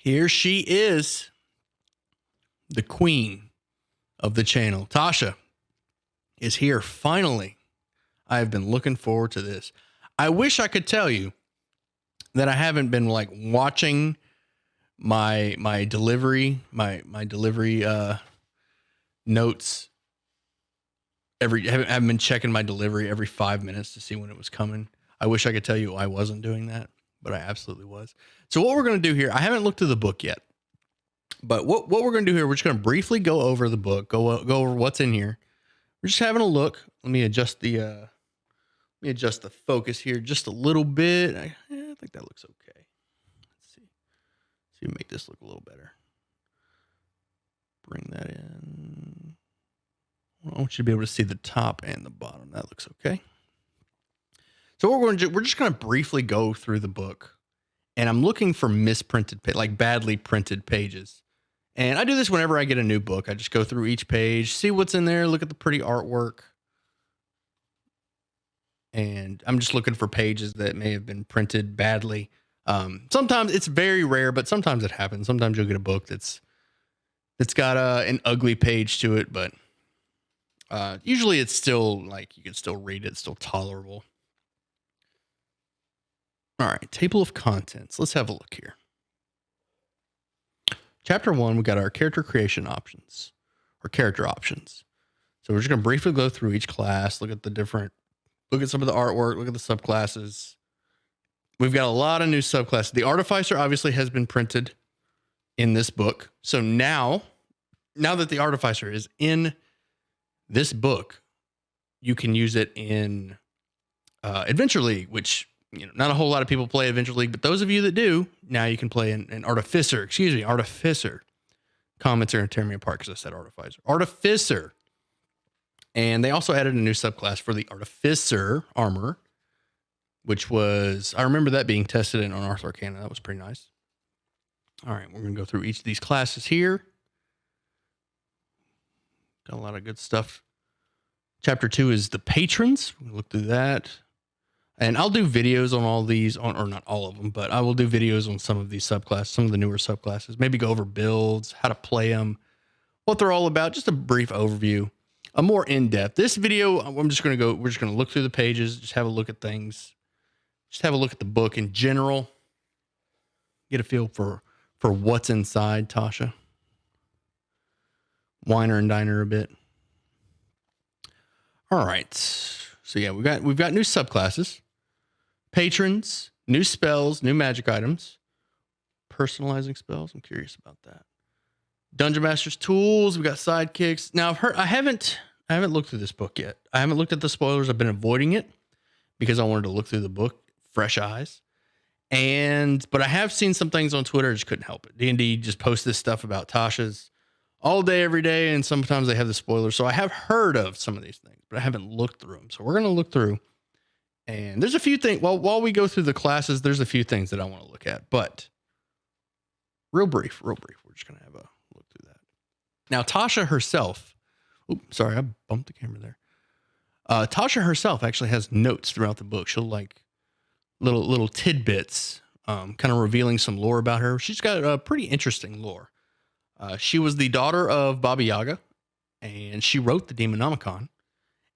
Here she is, the queen of the channel. Tasha is here finally. I have been looking forward to this. I wish I could tell you that I haven't been like watching my delivery, my delivery notes haven't been checking my delivery every 5 minutes to see when it was coming. I wish I could tell you I wasn't doing that, but I absolutely was. So what we're going to do here, I haven't looked through the book yet, but what we're going to do here, we're just going to briefly go over the book, go over what's in here. We're just having a look. Let me adjust the focus here just a little bit. I think that looks okay. Let's see if we make this look a little better. Bring that in. I want you to be able to see the top and the bottom. That looks okay. So what we're just going to briefly go through the book, and I'm looking for misprinted, like badly printed pages. And I do this whenever I get a new book. I just go through each page, see what's in there, look at the pretty artwork. And I'm just looking for pages that may have been printed badly. Sometimes it's very rare, but sometimes it happens. Sometimes you'll get a book that's got an ugly page to it, but usually it's still like you can still read it, it's still tolerable. All right, table of contents. Let's have a look here. Chapter 1, we got our character creation options or character options. So we're just going to briefly go through each class, look at some of the artwork, look at the subclasses. We've got a lot of new subclasses. The Artificer obviously has been printed in this book. So now that the Artificer is in this book, you can use it in Adventure League, which, not a whole lot of people play Adventure League, but those of you that do, now you can play an Artificer. Comments are going to tear me apart because I said Artificer. Artificer. And they also added a new subclass for the Artificer armor, which was, I remember that being tested in Unearthed Arcana. That was pretty nice. All right, we're going to go through each of these classes here. Got a lot of good stuff. Chapter 2 is the Patrons. We'll look through that. And I'll do videos on all these, or not all of them, but I will do videos on some of these subclasses, some of the newer subclasses. Maybe go over builds, how to play them, what they're all about, just a brief overview. A more in-depth. This video, we're just going to look through the pages, just have a look at things, just have a look at the book in general, get a feel for what's inside, Tasha. Winer and diner a bit. All right. So yeah, we've got new subclasses, patrons, new spells, new magic items, personalizing spells. I'm curious about that. Dungeon Master's tools. We got sidekicks. Now I haven't looked through this book yet. I haven't looked at the spoilers. I've been avoiding it because I wanted to look through the book, fresh eyes. But I have seen some things on Twitter. I just couldn't help it. D&D just posts this stuff about Tasha's all day, every day. And sometimes they have the spoilers. So I have heard of some of these things, but I haven't looked through them. So we're going to look through, and there's a few things. Well, while we go through the classes, there's a few things that I want to look at, but real brief. We're just going to have a look through that. Now, Tasha herself, oops, sorry, I bumped the camera there. Tasha herself actually has notes throughout the book. She'll like little tidbits, kind of revealing some lore about her. She's got a pretty interesting lore. She was the daughter of Baba Yaga, and she wrote the Demonomicon.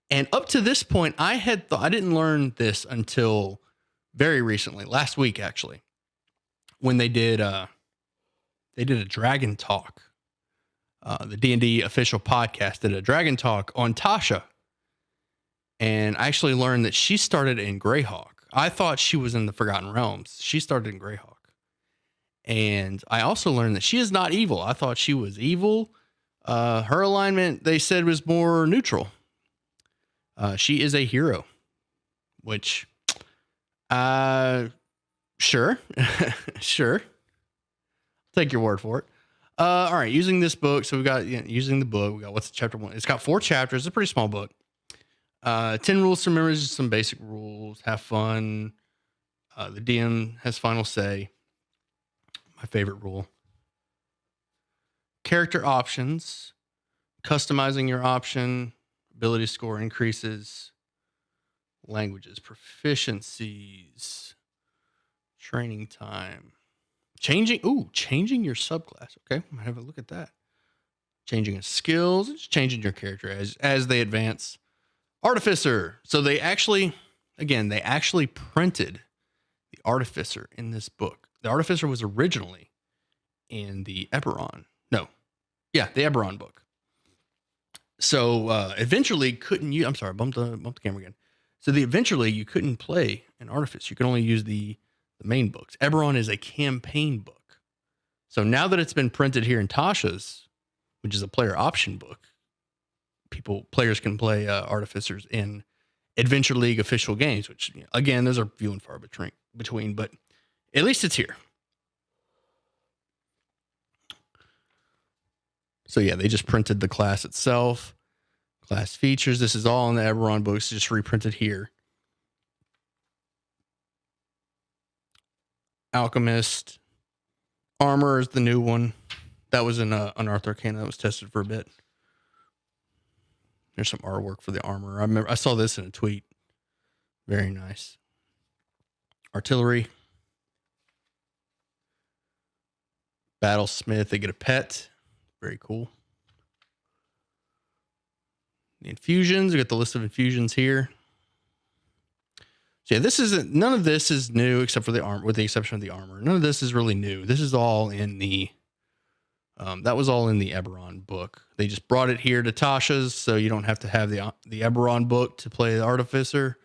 And up to this point, I didn't learn this until very recently, last week actually, when they did a Dragon Talk. The D&D official podcast did a Dragon Talk on Tasha, and I actually learned that she started in Greyhawk. I thought she was in the Forgotten Realms. She started in Greyhawk. And I also learned that she is not evil. I thought she was evil. Her alignment, they said, was more neutral. She is a hero, which, sure. Sure. Take your word for it. All right. Using this book. So we got, using the book, we got, what's chapter 1? It's got 4 chapters. It's a pretty small book. 10 rules to remember, just some basic rules. Have fun. The DM has final say. My favorite rule. Character options. Customizing your option. Ability score increases. Languages. Proficiencies. Training time. Changing your subclass. Okay, I'm gonna have a look at that. Changing his skills, it's changing your character as they advance. Artificer. So they actually printed the Artificer in this book. The Artificer was originally in the Eberron. No, yeah, the Eberron book. So Adventure League couldn't use. I'm sorry, bumped the camera again. So the Adventure League, you couldn't play an Artificer. You could only use the main books. Eberron is a campaign book. So now that it's been printed here in Tasha's, which is a player option book, players can play Artificers in Adventure League official games, which again, those are few and far between, but at least it's here. So yeah, they just printed the class itself, class features. This is all in the Eberron books, just reprinted here. Alchemist, Armor is the new one. That was in Unearthed Arcana that was tested for a bit. There's some artwork for the Armor. I saw this in a tweet. Very nice. Artillery. Battlesmith, they get a pet. Very cool. The infusions, we got the list of infusions here. So yeah, none of this is new except for the armor, with the exception of the armor. None of this is really new. This is all in the that was all in the Eberron book. They just brought it here to Tasha's, so you don't have to have the Eberron book to play the Artificer.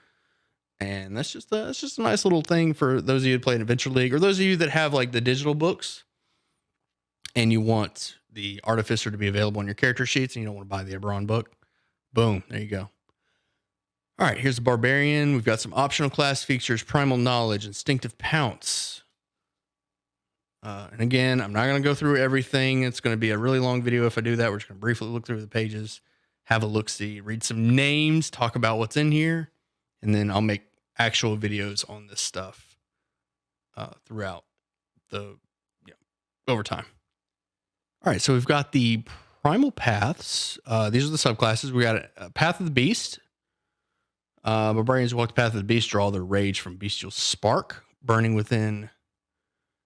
And that's just a nice little thing for those of you who play in Adventure League, or those of you that have like the digital books and you want the Artificer to be available on your character sheets and you don't want to buy the Eberron book. Boom, there you go. All right, here's the Barbarian. We've got some optional class features: Primal Knowledge, Instinctive Pounce. And again, I'm not going to go through everything. It's going to be a really long video if I do that. We're just going to briefly look through the pages, have a look-see, read some names, talk about what's in here, and then I'll make actual videos on this stuff throughout over time. All right, so we've got the Primal Paths. These are the subclasses. We got a Path of the Beast. Barbarians who walk the Path of the Beast draw their rage from bestial spark, burning within,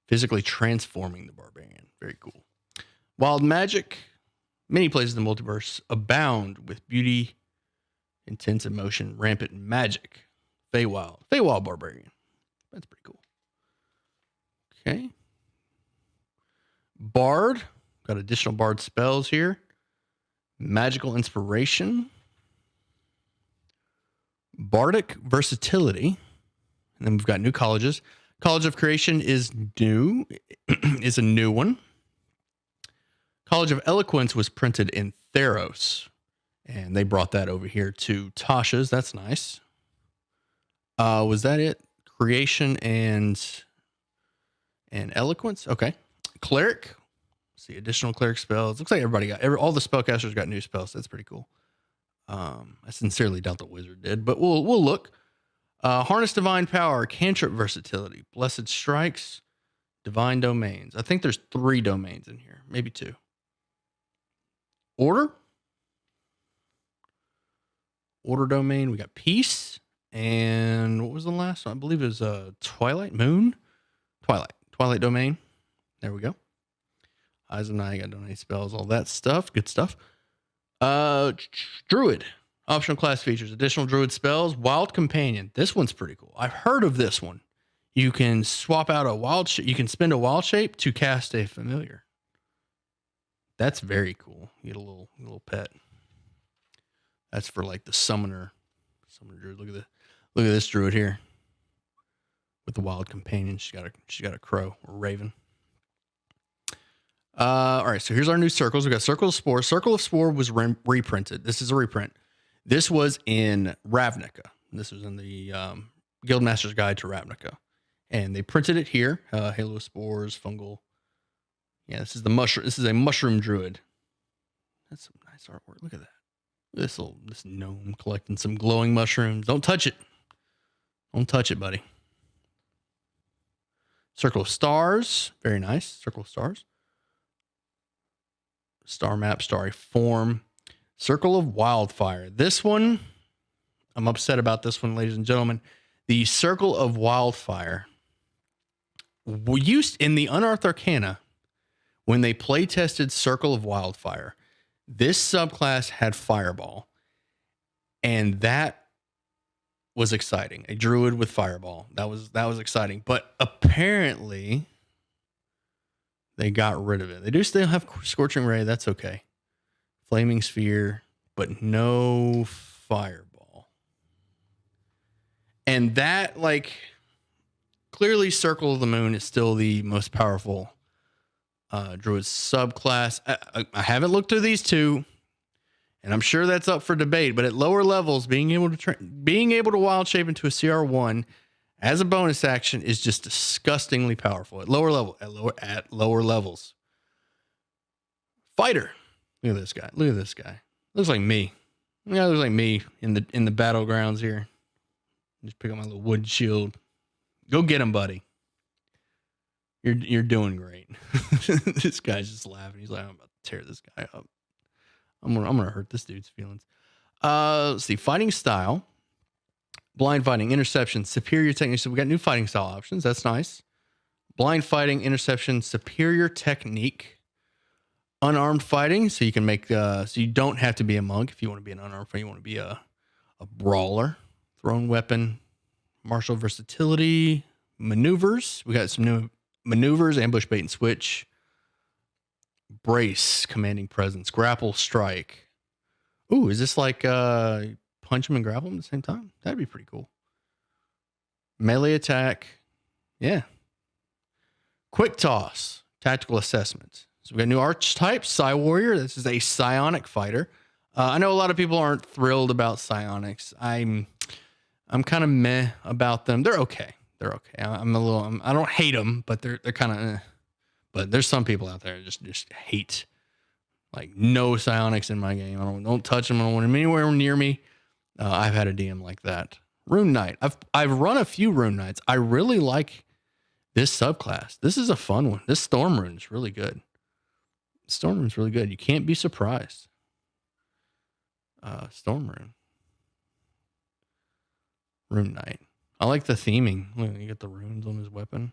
physically transforming the barbarian. Very cool. Wild magic. Many places in the multiverse abound with beauty, intense emotion, rampant magic. Feywild barbarian. That's pretty cool. Okay. Bard. Got additional bard spells here. Magical inspiration. Bardic versatility. And then we've got new colleges. College of Creation is new, is a new one. College of Eloquence was printed in Theros, and they brought that over here to Tasha's. That's nice. Was that it? Creation and Eloquence? Okay. Cleric. Let's see, additional cleric spells. Looks like all the spellcasters got new spells. That's pretty cool. I sincerely doubt the wizard did, but we'll look. Harness divine power, cantrip versatility, blessed strikes, divine domains. I think there's 3 domains in here, maybe 2. Order domain. We got peace, and what was the last one? I believe it was Twilight domain. There we go. Eyes of Night, got donate spells, all that stuff. Good stuff. Druid. Optional class features: additional druid spells, wild companion. This one's pretty cool. I've heard of this one. You can swap out you can spend a wild shape to cast a familiar. That's very cool. You get a little pet. That's for like the summoner druid. Look at this druid here with the wild companion. She's got a crow or raven. All right, so here's our new circles. We got Circle of Spore. Circle of Spore was reprinted. This is a reprint. This was in Ravnica. This was in the Guildmaster's Guide to Ravnica. And they printed it here. Halo of Spores, fungal. Yeah, this is the mushroom. This is a mushroom druid. That's some nice artwork. Look at that. This gnome collecting some glowing mushrooms. Don't touch it. Don't touch it, buddy. Circle of Stars. Very nice. Circle of Stars. Star map, starry form. Circle of Wildfire. This one, I'm upset about this one, ladies and gentlemen. The Circle of Wildfire we used in the Unearthed Arcana, when they play tested Circle of Wildfire, this subclass had Fireball, and that was exciting. A druid with Fireball. That was exciting. But apparently they got rid of it. They do still have Scorching Ray. That's okay. Flaming Sphere, but no Fireball. And that, like, clearly Circle of the Moon is still the most powerful druid subclass. I haven't looked through these two, and I'm sure that's up for debate, but at lower levels, being able to wild shape into a CR1 as a bonus action is just disgustingly powerful at lower levels. Fighter. Look at this guy. Looks like me. Yeah, looks like me in the battlegrounds here. Just pick up my little wood shield. Go get him, buddy. You're doing great. This guy's just laughing. He's like, I'm about to tear this guy up. I'm gonna hurt this dude's feelings. Let's see. Fighting style. Blind fighting, interception, superior technique. So we got new fighting style options. That's nice. Blind fighting, interception, superior technique. Unarmed fighting. So you can make so you don't have to be a monk if you want to be an unarmed fighter. You want to be a brawler. Thrown weapon, martial versatility, maneuvers. We got some new maneuvers, ambush, bait, and switch. Brace, commanding presence, grapple, strike. Ooh, is this like punch him and grapple him at the same time? That'd be pretty cool. Melee attack. Yeah. Quick toss, tactical assessment. So we got new archetype, Psi Warrior. This is a psionic fighter. I know a lot of people aren't thrilled about psionics. I'm kind of meh about them. They're okay. I don't hate them, but they're kind of. But there's some people out there that just hate, like, no psionics in my game. Don't touch them. I don't want them anywhere near me. I've had a DM like that. Rune Knight. I've run a few Rune Knights. I really like this subclass. This is a fun one. This Storm Rune is really good. Storm Rune's really good. You can't be surprised. Storm Rune. Rune Knight. I like the theming. Look, you get the runes on his weapon.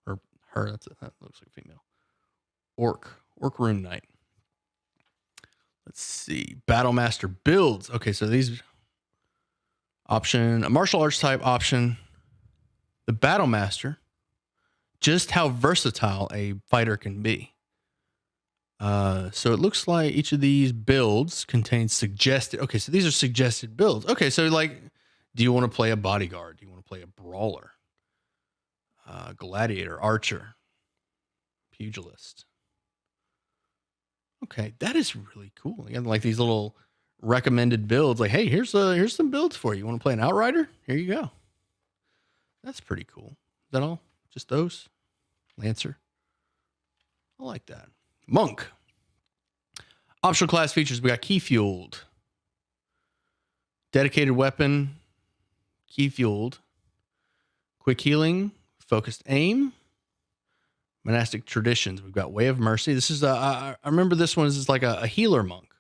Or her. That looks like female. Orc Rune Knight. Let's see. Battlemaster builds. Okay, so these option, a martial arts type option. The Battlemaster. Just how versatile a fighter can be. So it looks like each of these builds contains suggested. Okay, so these are suggested builds. Okay, so like, do you want to play a bodyguard? Do you want to play a brawler? Gladiator, archer, pugilist. Okay, that is really cool. You got like these little recommended builds. Like, hey, here's some builds for you. You want to play an outrider? Here you go. That's pretty cool. Is that all? Just those? Lancer. I like that. Monk. Optional class features. We got key fueled. Dedicated weapon. Key fueled. Quick healing. Focused aim. Monastic traditions. We've got Way of Mercy. This is I remember this one is like a healer monk.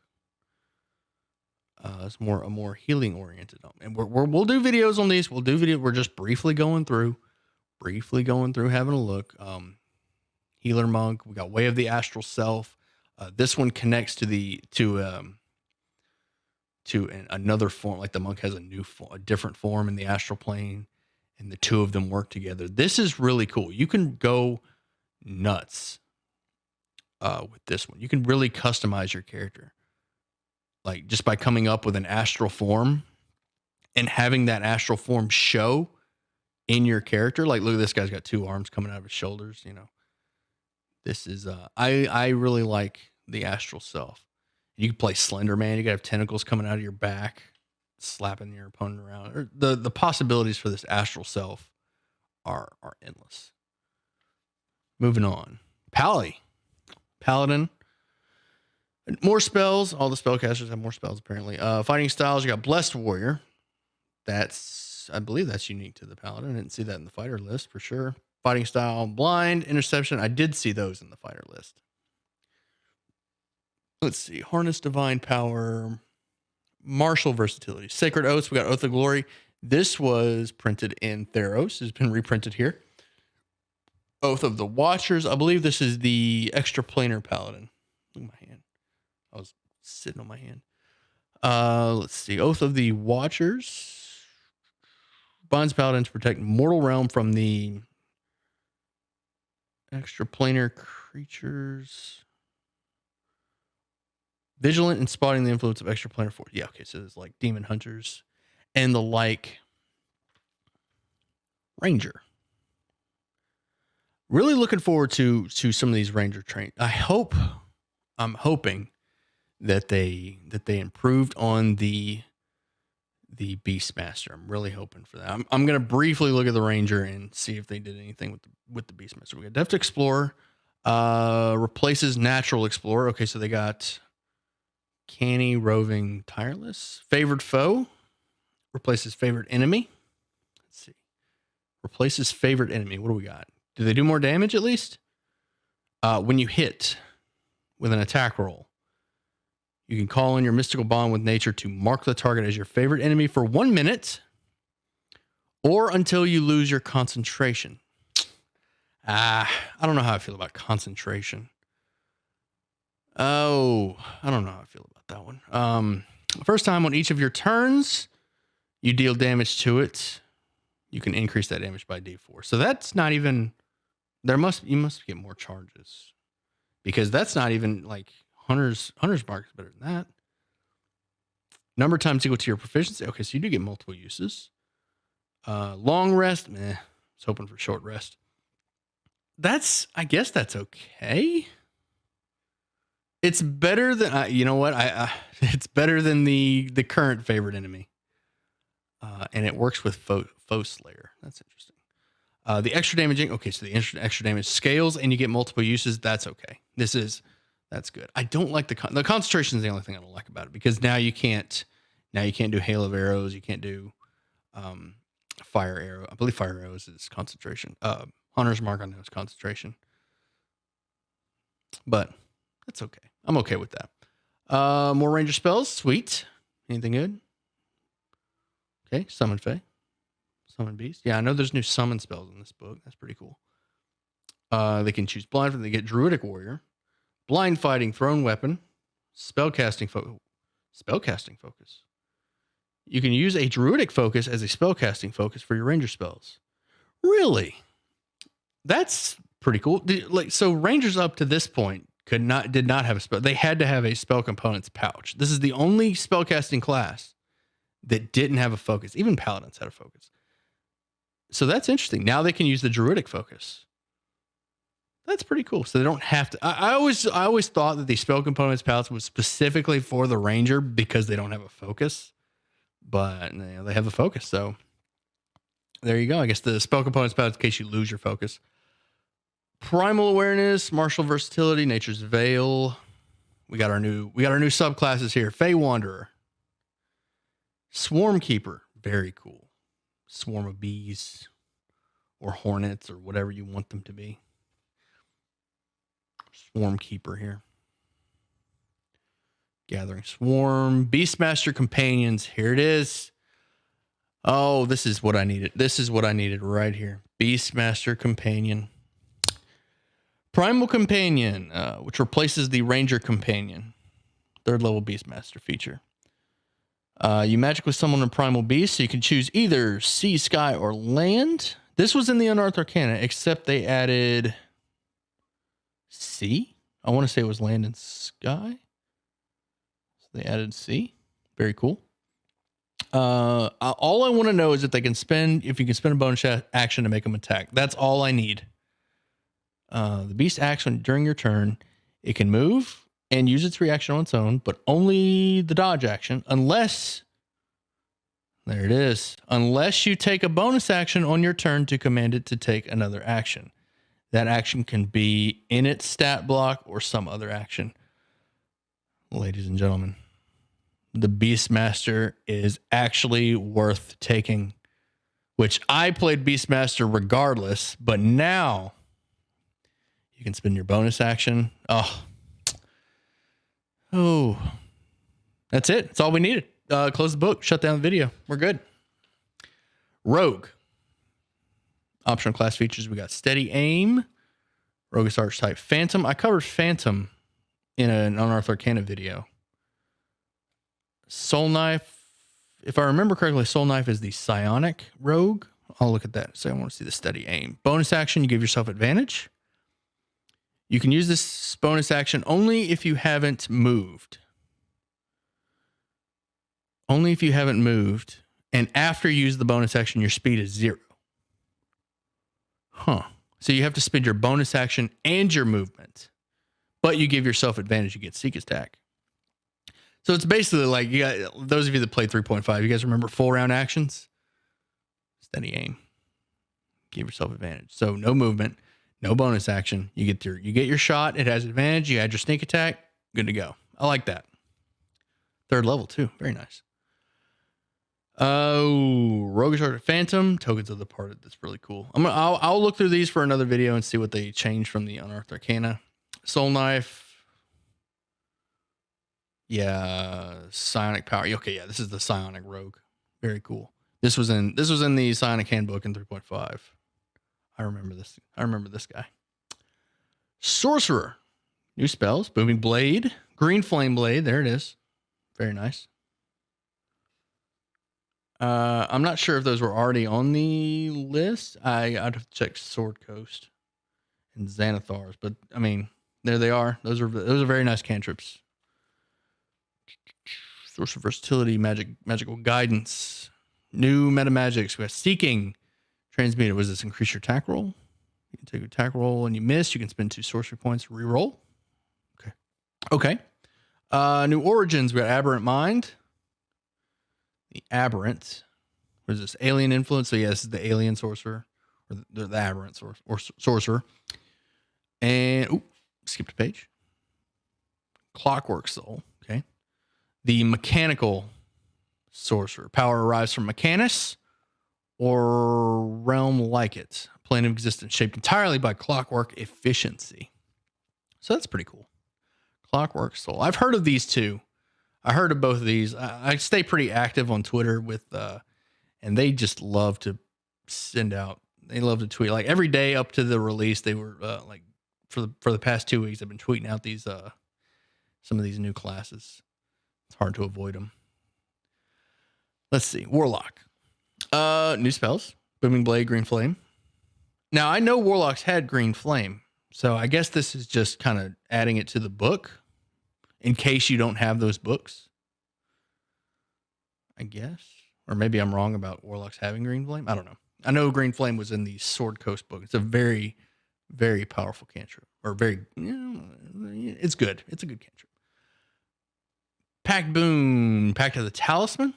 It's a more healing oriented. And we'll do videos on these. We're just briefly going through, having a look. Healer monk. We got Way of the Astral Self. This one connects to another form. Like the monk has a different form in the astral plane, and the two of them work together. This is really cool. You can go nuts with this one. You can really customize your character, like just by coming up with an astral form and having that astral form show in your character. Like, look at this guy's got two arms coming out of his shoulders. You know, this is I really like the astral self. You can play Slender Man. You got to have tentacles coming out of your back, slapping your opponent around. Or the possibilities for this astral self are endless. Moving on. Paladin. More spells. All the spellcasters have more spells, apparently. Fighting styles. You got Blessed Warrior. I believe that's unique to the Paladin. I didn't see that in the fighter list for sure. Fighting style. Blind. Interception. I did see those in the fighter list. Let's see. Harness Divine Power. Martial versatility. Sacred Oaths. We got Oath of Glory. This was printed in Theros. It's been reprinted here. Oath of the Watchers. I believe this is the extraplanar paladin. Look at my hand. I was sitting on my hand. Let's see. Oath of the Watchers. Binds paladin to protect mortal realm from the extraplanar creatures. Vigilant in spotting the influence of extraplanar force. Yeah, okay. So there's like demon hunters and the like. Ranger. Really looking forward to some of these ranger train. I'm hoping that they improved on the Beastmaster. I'm really hoping for that. I'm gonna briefly look at the ranger and see if they did anything with the Beastmaster. We got Deft Explorer, replaces Natural Explorer. Okay, so they got Canny, Roving, Tireless. Favored Foe replaces Favorite Enemy. Let's see. Replaces Favorite Enemy. What do we got? Do they do more damage at least? When you hit with an attack roll, you can call in your mystical bond with nature to mark the target as your favorite enemy for 1 minute or until you lose your concentration. I don't know how I feel about concentration. Oh, I don't know how I feel about that one. First time on each of your turns, you deal damage to it. You can increase that damage by D4. So that's not even... You must get more charges. Because that's not even like... Hunter's Mark is better than that. Number of times equal to your proficiency. Okay, so you do get multiple uses. Long rest. Meh. I was hoping for short rest. I guess that's okay. It's better than... you know what? It's better than the current favorite enemy. And it works with Foe Slayer. That's interesting. The extra damaging. Okay, so the extra damage scales and you get multiple uses. That's okay. That's good. I don't like the concentration is the only thing I don't like about it because now you can't do hail of arrows. You can't do fire arrow. I believe fire arrows is concentration. Hunter's Mark I know is concentration, but that's okay. I'm okay with that. More ranger spells. Sweet. Anything good? Okay. Summon Fae. Summon Beast. Yeah, I know there's new summon spells in this book. That's pretty cool. They can choose blind. They get Druidic Warrior. Blind Fighting, Thrown Weapon, Spellcasting Focus. You can use a Druidic Focus as a Spellcasting Focus for your Ranger spells. Really? That's pretty cool. So Rangers up to this point did not have a spell. They had to have a Spell Components pouch. This is the only spellcasting class that didn't have a focus. Even Paladins had a focus. So that's interesting. Now they can use the Druidic Focus. That's pretty cool. So they don't have to. I always thought that the Spell Components pouch was specifically for the Ranger because they don't have a focus, but they have a focus. So there you go. I guess the Spell Components pouch in case you lose your focus. Primal Awareness, Martial Versatility, Nature's Veil. We got our new subclasses here. Fey Wanderer, Swarm Keeper, very cool. Swarm of bees or hornets or whatever you want them to be. Swarm Keeper here. Gathering Swarm. Beastmaster Companions. Here it is. Oh, this is what I needed. This is what I needed right here. Beastmaster Companion. Primal Companion, which replaces the Ranger Companion. 3rd level Beastmaster feature. You magically summon a primal beast, so you can choose either sea, sky, or land. This was in the Unearthed Arcana, except they added... sea? I want to say it was land and sky. So they added sea. Very cool. All I want to know is if you can spend a bonus action to make them attack. That's all I need. The beast action during your turn, it can move and use its reaction on its own, but only the dodge action unless you take a bonus action on your turn to command it to take another action. That action can be in its stat block or some other action. Ladies and gentlemen, the Beastmaster is actually worth taking, which I played Beastmaster regardless, but now you can spend your bonus action. Oh, that's it. That's all we needed. Close the book, shut down the video. We're good. Rogue. Optional class features. We got Steady Aim, Roguish Archetype. Phantom. I covered Phantom in an Unearthed Arcana video. Soul Knife. If I remember correctly, Soul Knife is the psionic rogue. I'll look at that. So I want to see the steady aim. Bonus action, you give yourself advantage. You can use this bonus action only if you haven't moved. Only if you haven't moved. And after you use the bonus action, your speed is 0. Huh. So you have to spend your bonus action and your movement. But you give yourself advantage. You get Seek Attack. So it's basically like, you got, those of you that played 3.5, you guys remember full round actions? Steady aim. Give yourself advantage. So no movement, no bonus action. You get your shot. It has advantage. You add your sneak attack. Good to go. I like that. 3rd level too. Very nice. Oh, Roguish Archer Phantom, Tokens of the Departed. That's really cool. I'll look through these for another video and see what they changed from the Unearthed Arcana. Soul Knife. Yeah, Psionic Power. Okay, yeah, this is the Psionic Rogue. Very cool. This was in the Psionic Handbook in 3.5. I remember this. I remember this guy. Sorcerer. New spells. Booming Blade. Green Flame Blade. There it is. Very nice. I'm not sure if those were already on the list. I'd have to check Sword Coast and Xanathar's, but I mean, there they are. Those are very nice cantrips. Source of Versatility, Magical Guidance. New meta magics. We have Seeking. Transmuted. Was this increase your attack roll? You can take your attack roll and you miss. You can spend 2 sorcery points to reroll. Okay. New Origins. We got Aberrant Mind. The Aberrant. What is this? Alien Influence. So, yeah, this is the Alien Sorcerer. Or the Aberrant Sorcerer. And, skipped a page. Clockwork Soul. Okay. The Mechanical Sorcerer. Power arrives from Mechanus or realm like it. Plane of existence shaped entirely by clockwork efficiency. So that's pretty cool. Clockwork Soul. I've heard of these two. I heard of both of these. I stay pretty active on Twitter with, and they just love to send out. They love to tweet like every day up to the release. They were like for the past 2 weeks. I've been tweeting out these some of these new classes. It's hard to avoid them. Let's see. Warlock. New spells. Booming Blade, Green Flame. Now, I know Warlocks had Green Flame, so I guess this is just kind of adding it to the book in case you don't have those books. I guess. Or maybe I'm wrong about Warlocks having Green Flame. I don't know. I know Green Flame was in the Sword Coast book. It's a very, very powerful cantrip. Or very, it's good. It's a good cantrip. Pact Boon. Pact of the Talisman.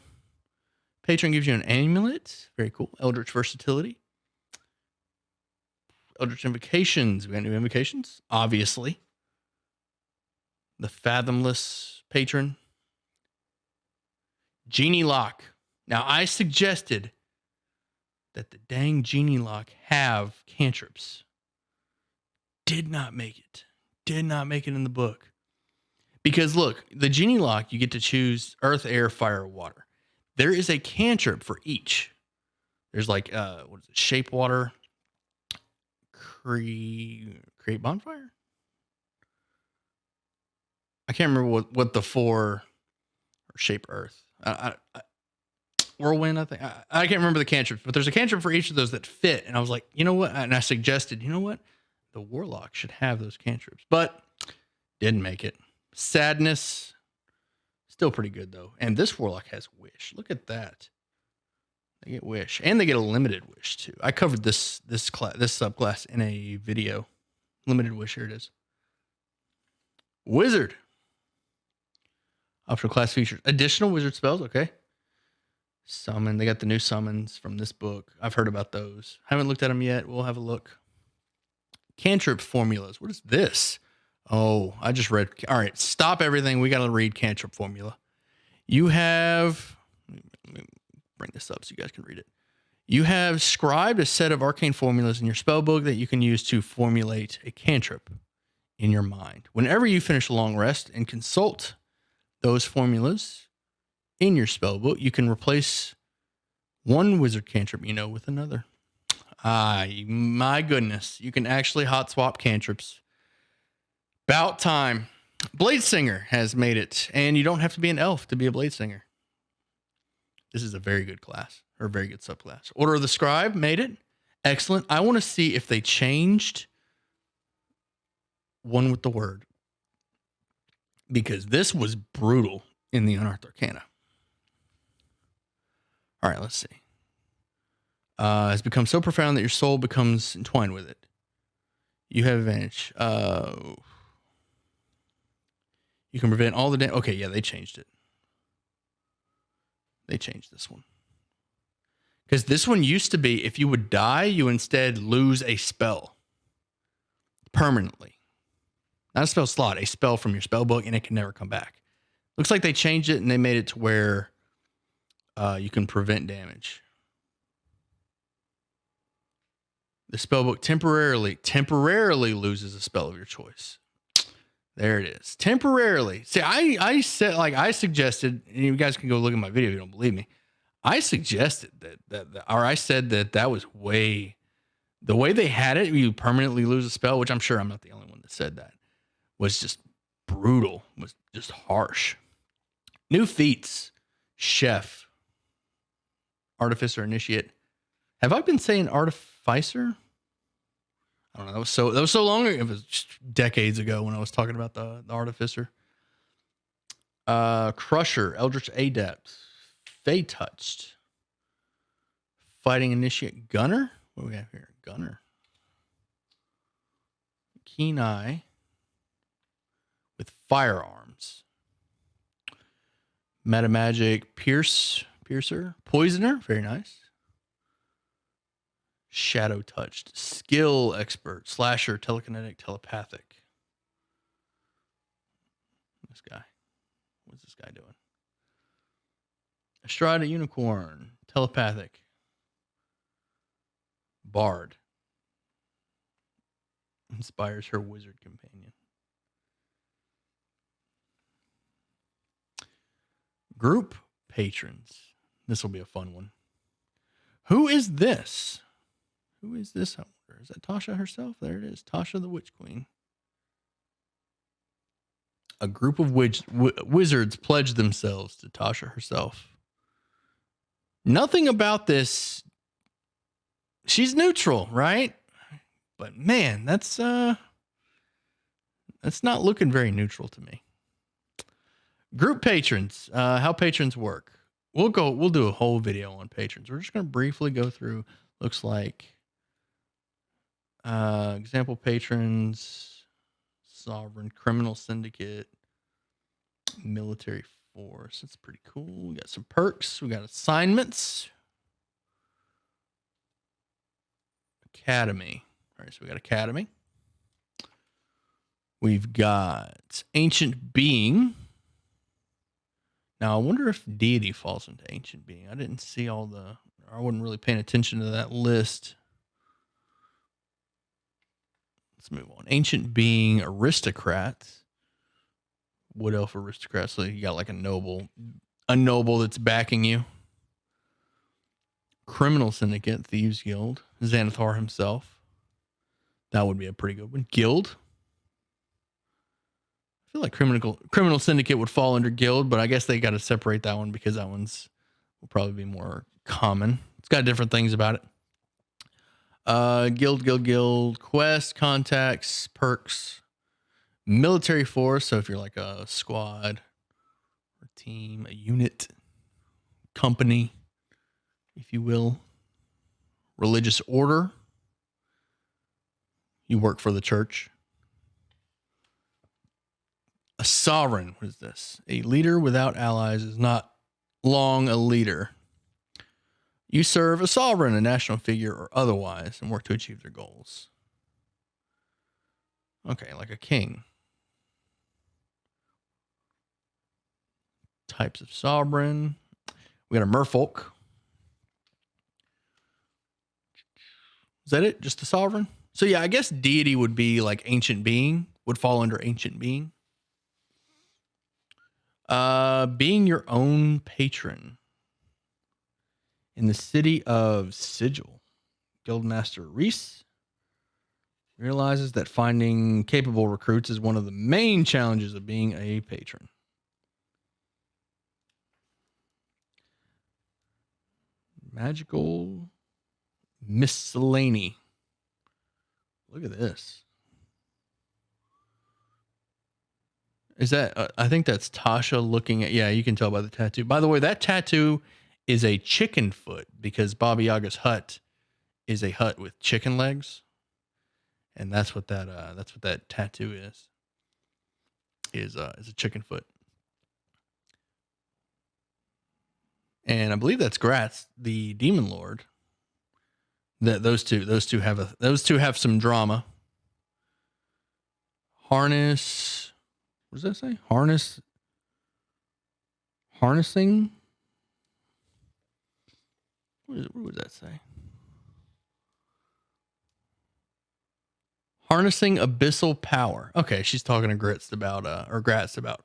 Patron gives you an amulet. Very cool. Eldritch Versatility. Eldritch Invocations. We got new invocations. Obviously. The Fathomless Patron. Genie Lock. Now, I suggested that the dang Genie Lock have cantrips. Did not make it. Did not make it in the book. Because look, the Genie Lock, you get to choose Earth, Air, Fire, or Water. There is a cantrip for each. There's like, what is it? Shape Water. Create Bonfire? I can't remember what the 4 or Shape Earth. Whirlwind, I think. I can't remember the cantrips, but there's a cantrip for each of those that fit. And I was like, you know what? And I suggested, you know what? The Warlock should have those cantrips, but didn't make it. Sadness, still pretty good though. And this Warlock has Wish. Look at that. They get Wish, and they get a limited Wish too. I covered this subclass in a video. Limited Wish, here it is. Wizard. Optional class features. Additional wizard spells, okay. Summon. They got the new summons from this book. I've heard about those. Haven't looked at them yet. We'll have a look. Cantrip formulas. What is this? Oh, I just read. All right, stop everything. We got to read cantrip formula. You have, let me bring this up so you guys can read it. You have scribed a set of arcane formulas in your spellbook that you can use to formulate a cantrip in your mind. Whenever you finish a long rest and consult those formulas in your spellbook, you can replace one wizard cantrip, with another. My goodness. You can actually hot swap cantrips. About time. Blade Singer has made it, and you don't have to be an elf to be a Blade Singer. This is a very good class, or a very good subclass. Order of the Scribe made it. Excellent. I want to see if they changed one with the word, because this was brutal in the Unearthed Arcana. All right, let's see. Has become so profound that your soul becomes entwined with it. You have advantage. You can prevent all the damage. Okay, yeah, they changed it. They changed this one. Because this one used to be, if you would die, you instead lose a spell. Permanently. Not a spell slot, a spell from your spell book, and it can never come back. Looks like they changed it, and they made it to where you can prevent damage. The spellbook temporarily loses a spell of your choice. There it is. Temporarily. See, I said, like, I suggested, and you guys can go look at my video if you don't believe me. I suggested I said that was the way they had it, you permanently lose a spell, which I'm sure I'm not the only one that said that, was just brutal, was just harsh. New feats. Chef. Artificer, Initiate. Have I been saying Artificer? I don't know. That was so long ago. It was just decades ago when I was talking about the Artificer. Crusher, Eldritch Adept, Fey Touched, Fighting Initiate, Gunner. What do we have here? Gunner. Keen Eye with firearms. Metamagic, Piercer, Poisoner. Very nice. Shadow Touched, Skill Expert, Slasher, Telekinetic, Telepathic. This guy. What's this guy doing? Astride, Unicorn, Telepathic. Bard. Inspires her wizard companion. Group patrons. This will be a fun one. Who is this? Who is this? I wonder. Is that Tasha herself? There it is. Tasha the Witch Queen. A group of wizards pledged themselves to Tasha herself. Nothing about this. She's neutral, right? But man, that's not looking very neutral to me. Group patrons. How patrons work. We'll do a whole video on patrons. We're just going to briefly go through. Looks like example patrons, Sovereign, Criminal Syndicate, Military Force. That's pretty cool. We got some perks. We got assignments. Academy. All right, so we got Academy. We've got Ancient Being. Now, I wonder if Deity falls into Ancient Being. I didn't see I wasn't really paying attention to that list. Let's move on. Ancient Being, Aristocrat. Wood Elf Aristocrat. So you got like a noble that's backing you. Criminal Syndicate, Thieves Guild, Xanathar himself. That would be a pretty good one. Guild. I feel like Criminal Syndicate would fall under Guild, but I guess they got to separate that one because that one's will probably be more common. It's got different things about it. Guild, quest, contacts, perks, military force. So if you're like a squad or team, a unit, company, if you will, religious order, you work for the church. A sovereign, what is this? A leader without allies is not long a leader. You serve a sovereign, a national figure, or otherwise, and work to achieve their goals. Okay, like a king. Types of sovereign. We got a merfolk. Is that it? Just the sovereign? So yeah, I guess deity would be like Ancient Being, would fall under Ancient Being. Being your own patron. In the city of Sigil. Guildmaster Reese realizes that finding capable recruits is one of the main challenges of being a patron. Magical miscellany. Look at this. Is that, I think that's Tasha looking at, yeah, you can tell by the tattoo. By the way, that tattoo is a chicken foot because Baba Yaga's hut is a hut with chicken legs. And that's what that tattoo is a chicken foot. And I believe that's Gratz, the demon lord. That those two have some drama. Harness. What does that say? Harnessing. What does that say? Harnessing abyssal power. Okay, she's talking to Gratz about about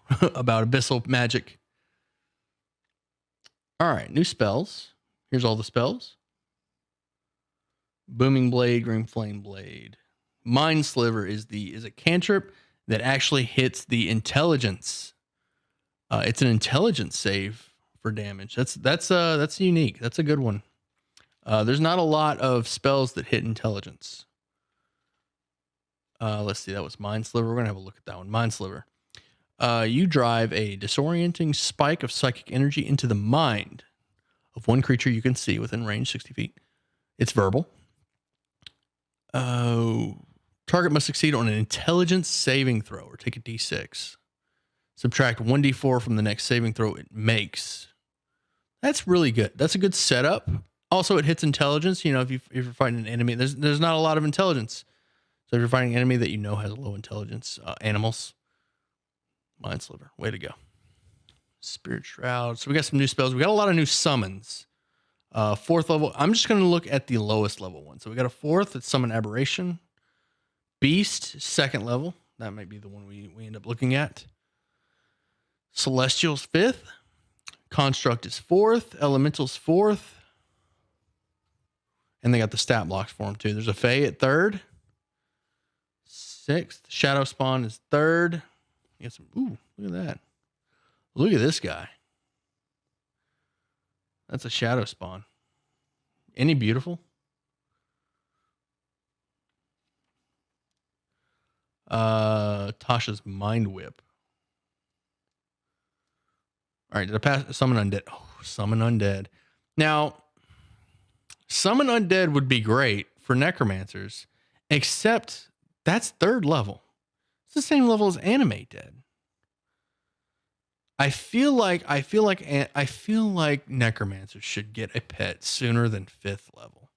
abyssal magic. All right, new spells. Here's all the spells. Booming Blade, Green Flame Blade. Mind Sliver is a cantrip that actually hits the intelligence. It's an intelligence save for damage. That's unique. That's a good one. There's not a lot of spells that hit intelligence. Let's see. That was Mind Sliver. We're gonna have a look at that one. Mind Sliver. You drive a disorienting spike of psychic energy into the mind of one creature you can see within range 60 feet. It's verbal. Target must succeed on an intelligence saving throw or take a d6. Subtract 1d4 from the next saving throw it makes. That's really good. That's a good setup. Also, it hits intelligence. You know, if you're fighting an enemy, there's not a lot of intelligence. So if you're fighting an enemy that you know has low intelligence, animals, Mind Sliver, way to go. Spirit Shroud. So we got some new spells. We got a lot of new summons. 4th level. I'm just going to look at the lowest level one. So we got a 4th. It's Summon Aberration. Beast, 2nd level. That might be the one we end up looking at. Celestial's 5th. Construct is 4th. Elemental's 4th. And they got the stat blocks for them too. There's a Fae at 3rd. 6th. Shadow Spawn is 3rd. You got some. Ooh, look at that. Look at this guy. That's a Shadow Spawn. Ain't he beautiful? Tasha's Mind Whip. All right, did I pass? Summon Undead. Oh, Summon Undead. Now, Summon Undead would be great for Necromancers, except that's 3rd level. It's the same level as Animate Dead. I feel like Necromancers should get a pet sooner than 5th level.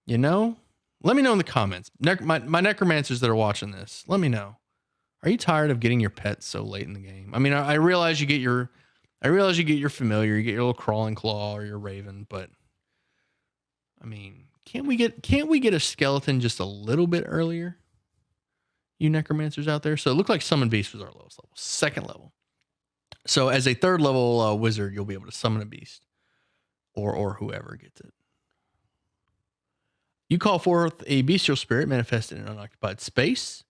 You know? Let me know in the comments. My Necromancers that are watching this, let me know. Are you tired of getting your pets so late in the game? I mean, I realize you get your familiar, you get your little crawling claw or your raven, but I mean, can't we get a skeleton just a little bit earlier? You Necromancers out there. So it looked like Summon Beast was our lowest level, 2nd level. So as a 3rd level wizard, you'll be able to summon a beast, or whoever gets it. You call forth a bestial spirit manifested in unoccupied space.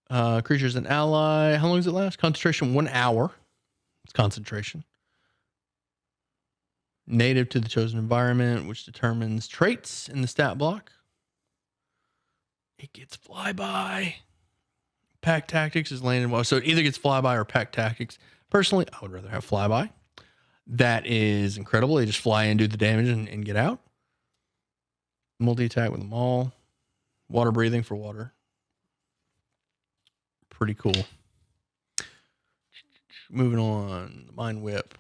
Creature's an ally. How long does it last? Concentration 1 hour. It's concentration. Native to the chosen environment, which determines traits in the stat block. It gets flyby. Pack tactics is landed well. So it either gets flyby or pack tactics. Personally, I would rather have flyby. That is incredible. They just fly in, do the damage, and get out. Multi-attack with them all. Water breathing for water. Pretty cool. Moving on. Mind Whip.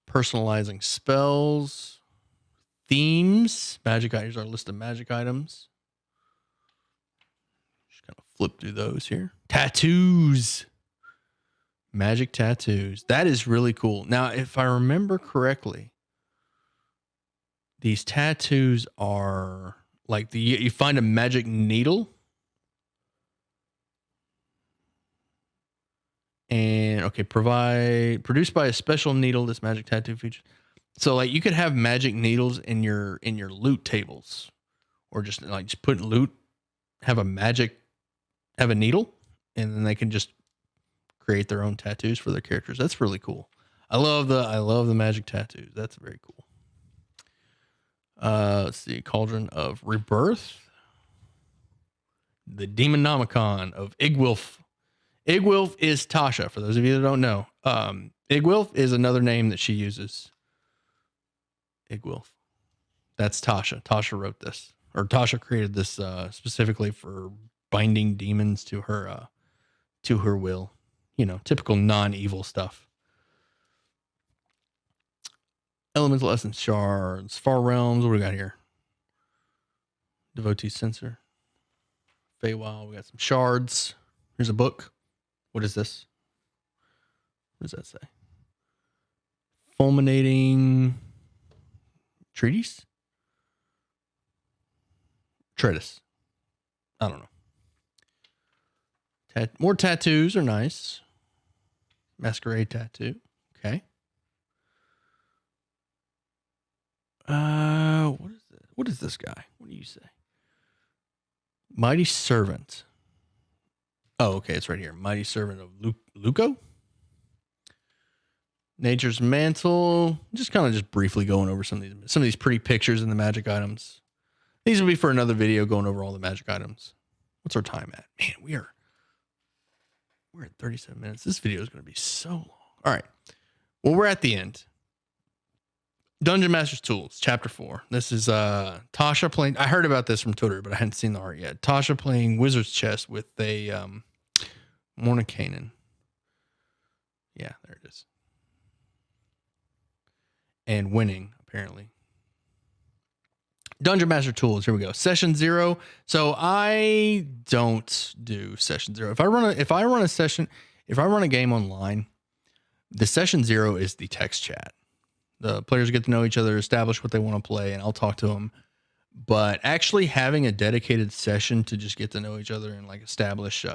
Personalizing spells. Themes. Magic items. Our list of magic items. Just kind of flip through those here. Tattoos. Magic tattoos. That is really cool. Now, if I remember correctly, these tattoos are like you find a magic needle. And okay, produced by a special needle. This magic tattoo feature So like you could have magic needles in your loot tables, or just put in loot, have a needle, and then they can just create their own tattoos for their characters. That's really cool. I love the magic tattoos. That's very cool. Let's see, Cauldron of Rebirth. The Demonomicon of Igwilf. Igwilf is Tasha, for those of you that don't know. Igwilf is another name that she uses. Igwilf. That's Tasha. Tasha wrote this. Or Tasha created this specifically for binding demons to her will. You know, typical non-evil stuff. Elemental Essence Shards. Far Realms. What do we got here? Devotee Sensor. Feywild. We got some shards. Here's a book. What is this? What does that say? Fulminating treatise? Treatise. I don't know. More tattoos are nice. Masquerade tattoo. Okay. What is this? What is this guy? What do you say? Mighty Servant. Oh, okay. It's right here. Mighty Servant of Luco. Nature's Mantle. Just briefly going over some of these pretty pictures in the magic items. These will be for another video going over all the magic items. What's our time at? Man, we're at 37 minutes. This video is going to be so long. All right. Well, we're at the end. Dungeon Master's Tools, Chapter 4. This is Tasha playing. I heard about this from Twitter, but I hadn't seen the art yet. Tasha playing Wizard's Chess with a Mornicanen. Yeah, there it is. And winning, apparently. Dungeon Master Tools. Here we go. Session 0. So I don't do Session 0. If I run a game online, the Session 0 is the text chat. The players get to know each other, establish what they want to play, and I'll talk to them. But actually having a dedicated session to just get to know each other and establish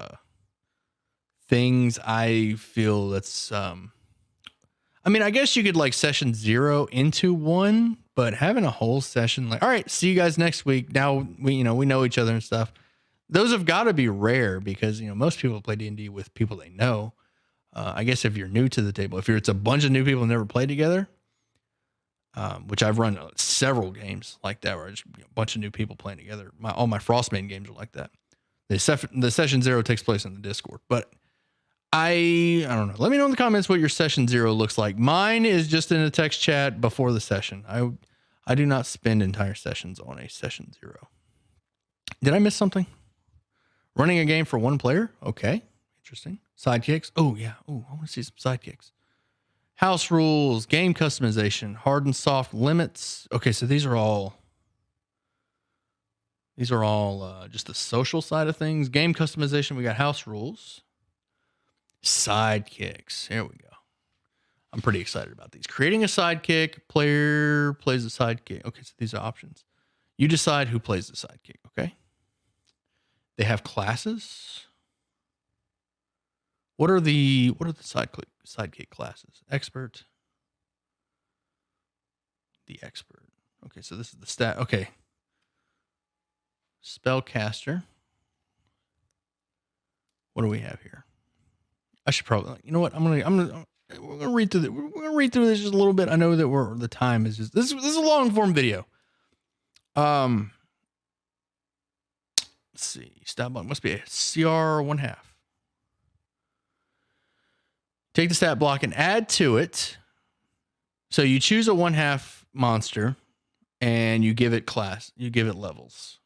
things, I feel that's I guess you could Session 0 into 1, but having a whole session all right, see you guys next week. Now we know each other and stuff. Those have got to be rare because most people play D&D with people they know. I guess if you're new to the table, it's a bunch of new people who never played together, which I've run several games like that where just a bunch of new people playing together. All my Frostmaiden games are like that. The Session 0 takes place in the Discord, but I don't know. Let me know in the comments what your Session 0 looks like. Mine is just in a text chat before the session. I do not spend entire sessions on a Session 0. Did I miss something? Running a game for one player? Okay. Interesting. Sidekicks? Oh, yeah. Oh, I want to see some sidekicks. House rules, game customization, hard and soft limits. Okay, so these are all just the social side of things. Game customization, we got house rules. Sidekicks. Here we go. I'm pretty excited about these. Creating a sidekick. Player plays a sidekick. Okay, so these are options. You decide who plays the sidekick, okay? They have classes. What are the sidekick classes? Expert. The expert. Okay, so this is the stat. Okay. Spellcaster. What do we have here? I should probably, you know what? we're gonna read through this just a little bit. I know that the time is just this is a long form video. Let's see. Stat block must be a CR 1/2. Take the stat block and add to it. So you choose a 1/2 monster and you give it class. You give it levels.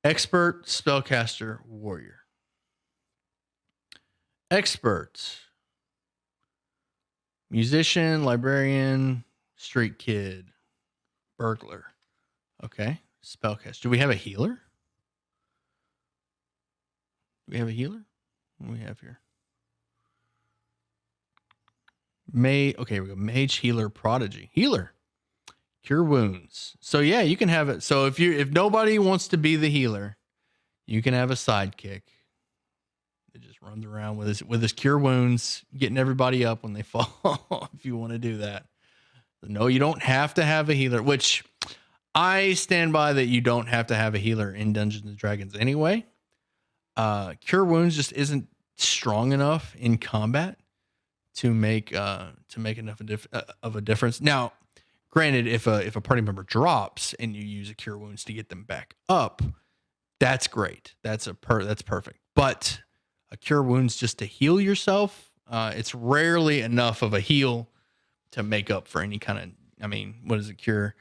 Expert, spellcaster, warrior. Expert, musician, librarian, street kid, burglar. Okay. Spellcaster. Do we have a healer? Do we have a healer? What do we have here? Okay, here we go. Mage, healer, prodigy. Healer. Cure wounds. So yeah, you can have it. So if nobody wants to be the healer, you can have a sidekick that just just runs around with his cure wounds, getting everybody up when they fall. If you want to do that, no, you don't have to have a healer. Which I stand by that you don't have to have a healer in Dungeons and Dragons anyway. Cure wounds just isn't strong enough in combat to make enough of a difference. Now, granted, if a party member drops and you use a cure wounds to get them back up, that's great. That's perfect. But a cure wounds just to heal yourself, it's rarely enough of a heal to make up for any kind of. I mean, what is a cure?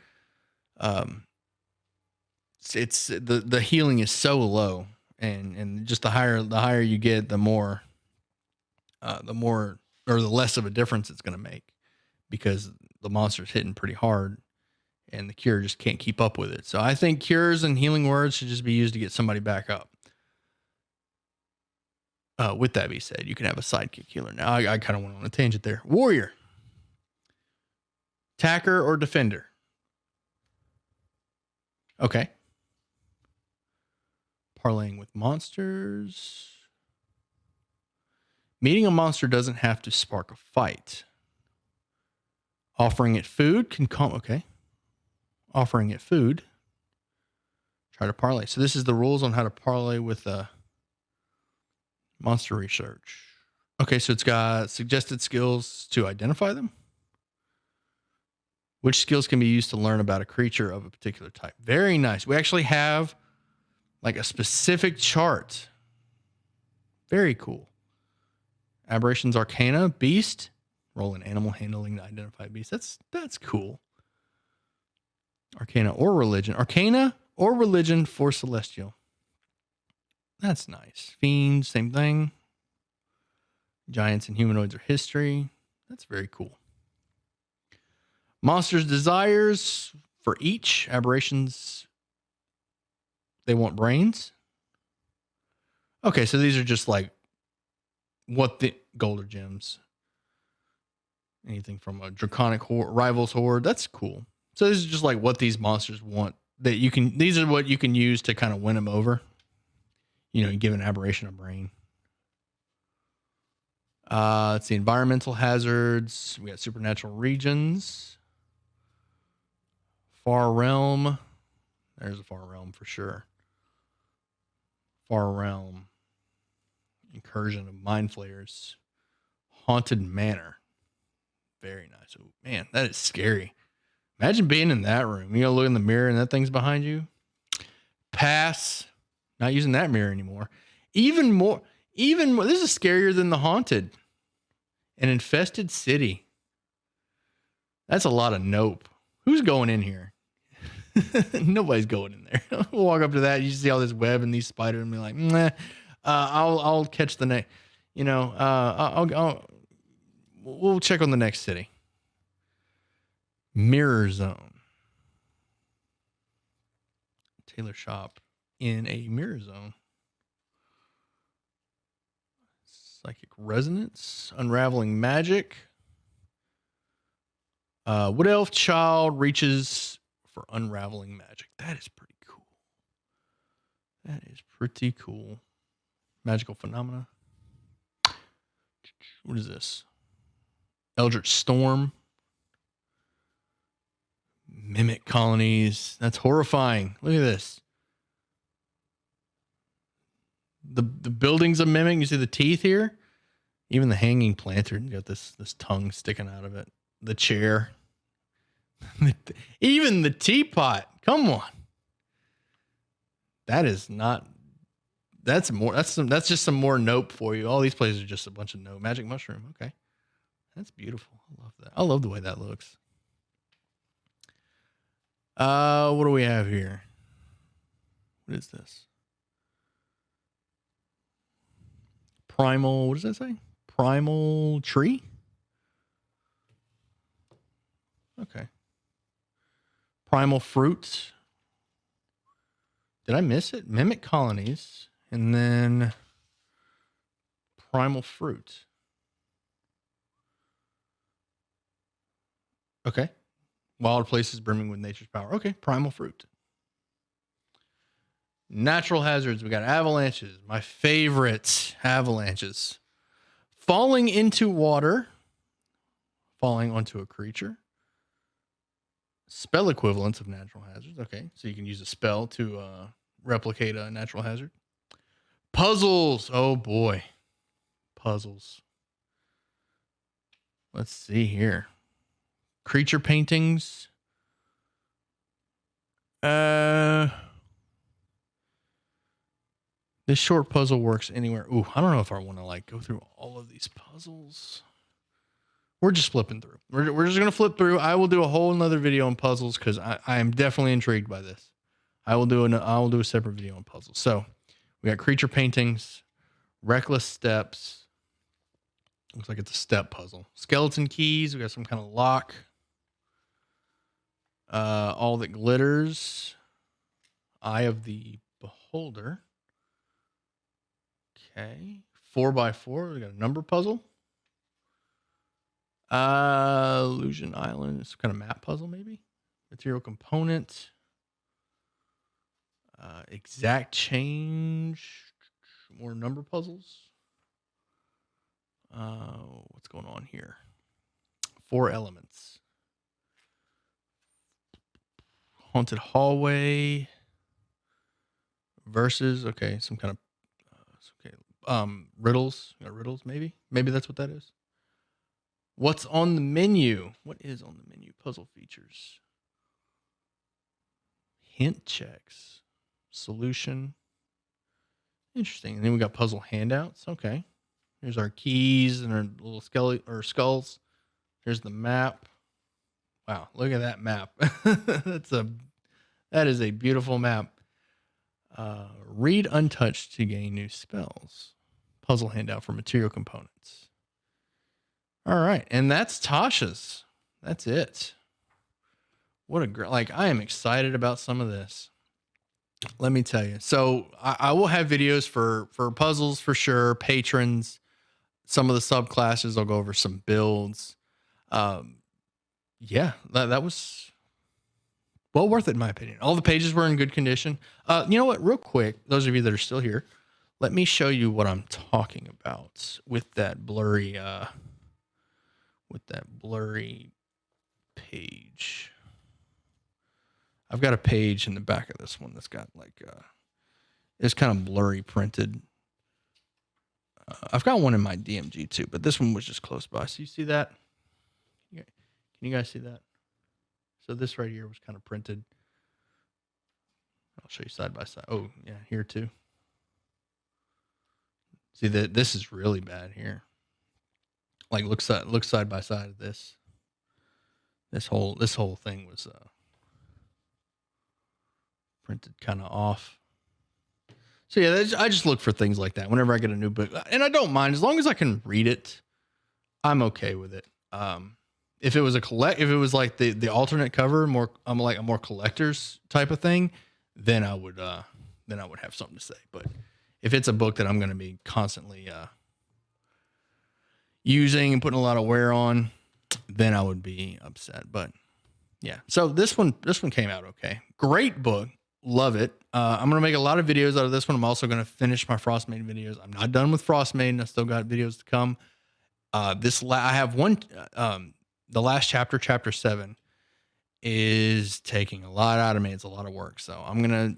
It's the healing is so low, and just the higher you get, the more or the less of a difference it's going to make, because the monster's hitting pretty hard and the cure just can't keep up with it. So I think cures and healing words should just be used to get somebody back up. With that being said, you can have a sidekick healer. Now I kind of went on a tangent there. Warrior, attacker, or defender? Okay. Parlaying with monsters. Meeting a monster doesn't have to spark a fight. Offering it food can come. Okay. Offering it food. Try to parlay. So this is the rules on how to parlay with monster research. Okay, so it's got suggested skills to identify them. Which skills can be used to learn about a creature of a particular type? Very nice. We actually have like a specific chart. Very cool. Aberrations, Arcana, Beast. Roll an animal handling to identify a beast. That's cool. Arcana or religion. Arcana or religion for celestial. That's nice. Fiends, same thing. Giants and humanoids are history. That's very cool. Monsters' desires for each. Aberrations, they want brains. Okay, so these are just like what the gold or gems. Anything from a draconic rivals horde. That's cool. So this is just like what these monsters want. That you can. These are what you can use to kind of win them over. You know, you give an aberration a brain. Let's see, environmental hazards. We got supernatural regions. Far realm. There's a far realm for sure. Far realm. Incursion of mind flayers. Haunted manor. Very nice. Oh, man, that is scary. Imagine being in that room. You look in the mirror and that thing's behind you. Pass. Not using that mirror anymore. Even more. This is scarier than the haunted. An infested city. That's a lot of nope. Who's going in here? Nobody's going in there. We'll walk up to that. You see all this web and these spiders and be like, nah, I'll catch the next, we'll check on the next city. Mirror zone. Tailor shop in a mirror zone. Psychic resonance. Unraveling magic. Wood elf child reaches for unraveling magic. That is pretty cool. That is pretty cool. Magical phenomena. What is this? Eldritch storm. Mimic colonies. That's horrifying. Look at this. The building's a mimic. You see the teeth here? Even the hanging planter got this tongue sticking out of it. The chair. Even the teapot. Come on. That is not. That's more. That's just some more nope for you. All these places are just a bunch of nope. Magic mushroom. Okay. That's beautiful. I love that. I love the way that looks. What do we have here? What is this? Primal. What does that say? Primal tree? Okay. Primal fruit. Did I miss it? Mimic colonies. And then primal fruit. Okay. Wild places brimming with nature's power. Okay. Primal fruit. Natural hazards. We got avalanches. My favorite, avalanches. Falling into water. Falling onto a creature. Spell equivalents of natural hazards. Okay, so you can use a spell to replicate a natural hazard. Puzzles. Oh boy. Puzzles. Let's see here. Creature paintings. This short puzzle works anywhere. Ooh, I don't know if I want to like go through all of these puzzles. We're just flipping through. We're just going to flip through. I will do a whole nother video on puzzles because I am definitely intrigued by this. I will do a separate video on puzzles. So we got creature paintings, reckless steps. Looks like it's a step puzzle. Skeleton keys. We got some kind of lock. All that glitters. Eye of the beholder. Okay. 4x4. We got a number puzzle. Illusion Island. It's kind of map puzzle, maybe. Material component. Exact change. More number puzzles. What's going on here? 4 elements. Haunted hallway. Versus. Okay, some kind of. Riddles. Riddles, maybe. Maybe that's what that is. What's on the menu? What is on the menu? Puzzle features. Hint checks. Solution. Interesting. And then we got puzzle handouts. Okay. Here's our keys and our little skulls. Here's the map. Wow, look at that map. That is a beautiful map. Read untouched to gain new spells. Puzzle handout for material components. All right, and that's Tasha's. That's it. What a great, I am excited about some of this. Let me tell you. So I will have videos for puzzles for sure, patrons, some of the subclasses. I'll go over some builds. Yeah, that was well worth it in my opinion. All the pages were in good condition. You know what? Real quick, those of you that are still here, let me show you what I'm talking about with that blurry page. I've got a page in the back of this one that's got it's kind of blurry printed. I've got one in my DMG too, but this one was just close by. So you see that? Can you guys see that? So this right here was kind of printed. I'll show you side by side. Oh yeah, here too. See that this is really bad here. Look side by side of this. This whole thing was printed kind of off. So yeah, I just look for things like that whenever I get a new book, and I don't mind as long as I can read it. I'm okay with it. If it was like the alternate cover, I'm like a more collector's type of thing, then I would have something to say. But if it's a book that I'm going to be constantly using and putting a lot of wear on, then I would be upset. But yeah, so this one came out okay. Great book. Love it. I'm going to make a lot of videos out of this one. I'm also going to finish my Frostmaiden videos. I'm not done with Frostmaiden. I still got videos to come. I have one, the last chapter, chapter 7 is taking a lot out of me. It's a lot of work. So I'm going to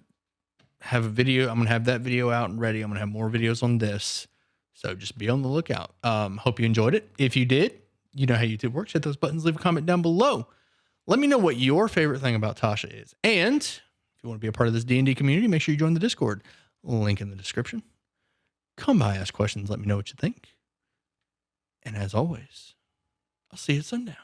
have a video. I'm going to have that video out and ready. I'm going to have more videos on this. So just be on the lookout. Hope you enjoyed it. If you did, you know how YouTube works. Hit those buttons, leave a comment down below. Let me know what your favorite thing about Tasha is. And if you want to be a part of this D&D community, make sure you join the Discord. Link in the description. Come by, ask questions, let me know what you think. And as always, I'll see you at sundown.